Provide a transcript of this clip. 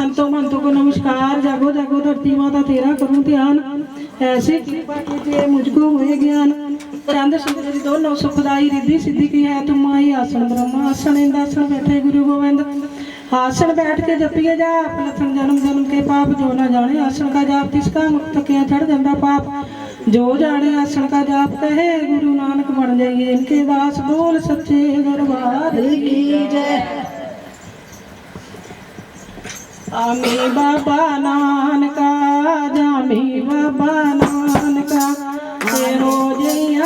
संतों महंतों को नमस्कार। जागो जागो धरती माता तेरा करूं ध्यान, ऐसे कृपा कीजिए मुझको हुए ज्ञान। चंद सूरज दोनों सुखदाई, रिद्धि सिद्धि की है तुम आई। आसन ब्रह्म आसन इंदासन बैठे गुरु गोविंद। आसन बैठ के जपिए जाप, लखन जन्म जन्म के पाप जो न जाने। आसन का जाप तिसका मुक्त किया चढ़ जाता पाप, जो जाने आसन का जाप कहे गुरु नानक बन जाइए इनके दास। बोल सच्चे दरबार की जय। आमी बाबा नानका, जामी बाबा नानका, रोजिया